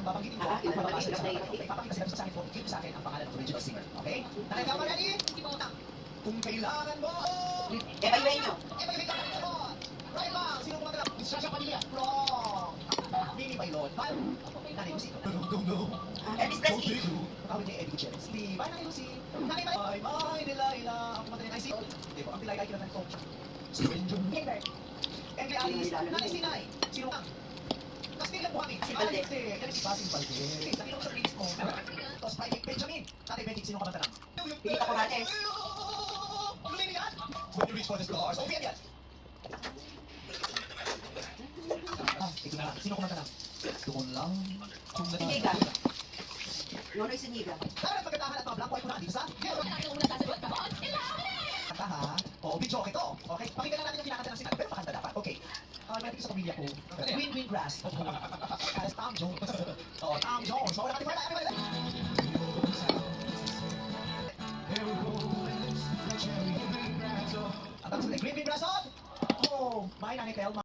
ang babanggitin ko, ang bababasa sa mga okay? Papakita sa akin po, keep sa akin ang pangalan ng original singer. Okay? Nanay ka ready? Kung kailangan mo, Evaluate nyo. evaluate ka na mo. Right lang, sino kumagala? Sasha Padilla. Wrong. Mini Bailon. Nanay Lucy. No. Elvis Presley. Kawin ni Eddie Gutierrez. Di ba, Nanay Lucy? Nanay Bailon. Ay, Delilah. Ako madaling ay si... Di ba, ang Delilah ay kinatan ko. Si Benjamin. Gilbert. Enri Alice. Nanay Sinay. Sino ka? Castilla Buhangin. Si Alex. Yan si Basil Valdez. Nakita ko sa release mo. Tapos Private Benjamin. Tatay Benjic, sino ka ba tanang? Pilita Corrales. Lumini yan? When you reach for the stars. Okay, yan. Ito na. Sino kumanta na? Doon lang. Siniga. Nonoy Siniga. Para pagkatahan at mga blanco ay kunaan dito sa... Kanta ha? Oo, video okay to. Okay, pakinggan na natin yung kinakanta ng sinat. Pero pakanta dapat. Okay. May natin sa pamilya ko. Green grass. As Tom Jones. Oo, Tom Jones. Mawala ka din. Ang tawag sa green grass on. Oh, may nanay Telma.